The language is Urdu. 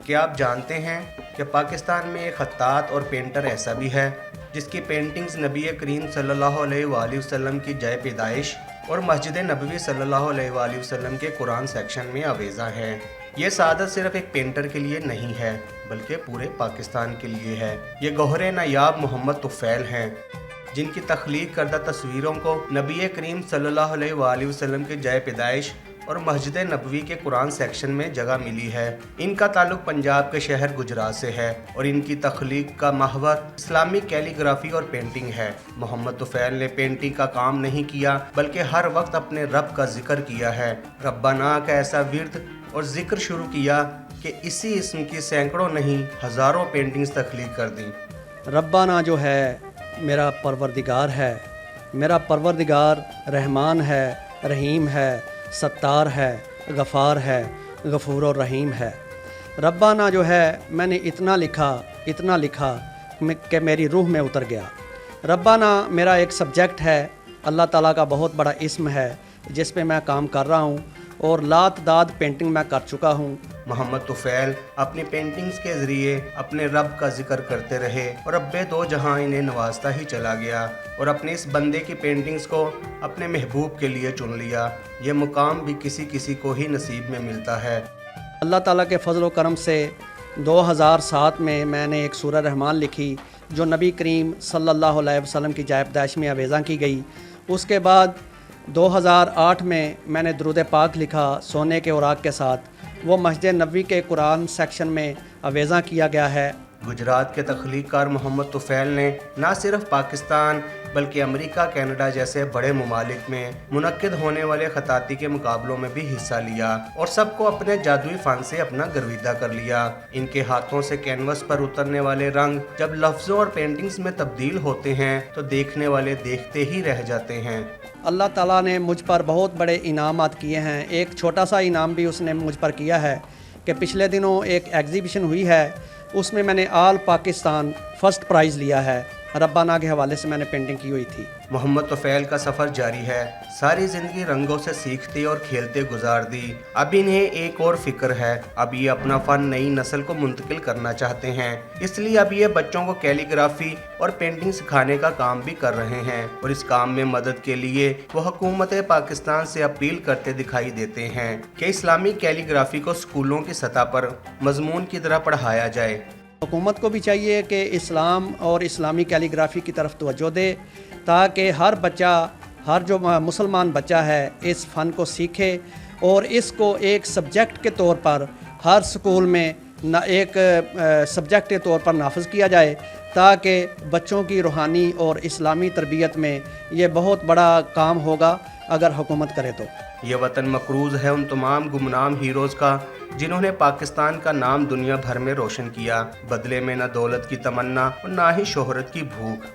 کیا آپ جانتے ہیں کہ پاکستان میں ایک خطاط اور پینٹر ایسا بھی ہے جس کی پینٹنگز نبی کریم صلی اللہ علیہ وآلہ وسلم کی جائے پیدائش اور مسجد نبوی صلی اللہ علیہ وآلہ وسلم کے قرآن سیکشن میں آویزاں ہے؟ یہ سعادت صرف ایک پینٹر کے لیے نہیں ہے بلکہ پورے پاکستان کے لیے ہے۔ یہ گوہر نایاب محمد طفیل ہیں جن کی تخلیق کردہ تصویروں کو نبی کریم صلی اللہ علیہ وآلہ وسلم کے جائے پیدائش اور مسجد نبوی کے قرآن سیکشن میں جگہ ملی ہے۔ ان کا تعلق پنجاب کے شہر گجرات سے ہے اور ان کی تخلیق کا محور اسلامی کیلیگرافی اور پینٹنگ ہے۔ محمد طفیل نے پینٹنگ کا کام نہیں کیا بلکہ ہر وقت اپنے رب کا ذکر کیا ہے۔ ربنا کا ایسا ورد اور ذکر شروع کیا کہ اسی اسم کی سینکڑوں نہیں ہزاروں پینٹنگز تخلیق کر دیں۔ ربنا جو ہے میرا پروردگار ہے، میرا پروردگار رحمان ہے، رحیم ہے، ستار ہے، غفار ہے، غفور و رحیم ہے۔ ربنا جو ہے میں نے اتنا لکھا کہ میری روح میں اتر گیا۔ ربنا میرا ایک سبجیکٹ ہے، اللہ تعالیٰ کا بہت بڑا اسم ہے جس پہ میں کام کر رہا ہوں اور لات داد پینٹنگ میں کر چکا ہوں۔ محمد طفیل اپنی پینٹنگز کے ذریعے اپنے رب کا ذکر کرتے رہے اور رب دو جہاں انہیں نوازتا ہی چلا گیا اور اپنے اس بندے کی پینٹنگز کو اپنے محبوب کے لیے چن لیا۔ یہ مقام بھی کسی کو ہی نصیب میں ملتا ہے۔ اللہ تعالیٰ کے فضل و کرم سے 2007 میں نے ایک سورہ رحمان لکھی جو نبی کریم صلی اللہ علیہ وسلم کی جائے پیدائش میں آویزاں کی گئی۔ اس کے بعد 2008 میں نے درود پاک لکھا سونے کے اوراق کے ساتھ، وہ مسجد نبوی کے قرآن سیکشن میں آویزاں کیا گیا ہے۔ گجرات کے تخلیق کار محمد طفیل نے نہ صرف پاکستان بلکہ امریکہ، کینیڈا جیسے بڑے ممالک میں منعقد ہونے والے خطاطی کے مقابلوں میں بھی حصہ لیا اور سب کو اپنے جادوئی فن سے اپنا گرویدہ کر لیا۔ ان کے ہاتھوں سے کینوس پر اترنے والے رنگ جب لفظوں اور پینٹنگز میں تبدیل ہوتے ہیں تو دیکھنے والے دیکھتے ہی رہ جاتے ہیں۔ اللہ تعالیٰ نے مجھ پر بہت بڑے انعامات کیے ہیں۔ ایک چھوٹا سا انعام بھی اس نے مجھ پر کیا ہے کہ پچھلے دنوں ایک ایگزیبیشن ہوئی ہے، اس میں نے آل پاکستان فرسٹ پرائز لیا ہے۔ ربنا کے حوالے سے میں نے پینٹنگ کی ہوئی تھی۔ محمد طفیل کا سفر جاری ہے، ساری زندگی رنگوں سے سیکھتے اور کھیلتے گزار دی۔ اب انہیں ایک اور فکر ہے، اب یہ اپنا فن نئی نسل کو منتقل کرنا چاہتے ہیں، اس لیے اب یہ بچوں کو کیلیگرافی اور پینٹنگ سکھانے کا کام بھی کر رہے ہیں اور اس کام میں مدد کے لیے وہ حکومت پاکستان سے اپیل کرتے دکھائی دیتے ہیں کہ اسلامی کیلیگرافی کو اسکولوں کی سطح پر مضمون کی طرح پڑھایا جائے۔ حکومت کو بھی چاہیے کہ اسلام اور اسلامی کیلیگرافی کی طرف توجہ دے تاکہ ہر جو مسلمان بچہ ہے اس فن کو سیکھے اور اس کو ایک سبجیکٹ کے طور پر ہر سکول میں ایک سبجیکٹ کے طور پر نافذ کیا جائے تاکہ بچوں کی روحانی اور اسلامی تربیت میں یہ بہت بڑا کام ہوگا اگر حکومت کرے تو۔ یہ وطن مقروض ہے ان تمام گمنام ہیروز کا جنہوں نے پاکستان کا نام دنیا بھر میں روشن کیا، بدلے میں نہ دولت کی تمنا اور نہ ہی شہرت کی بھوک۔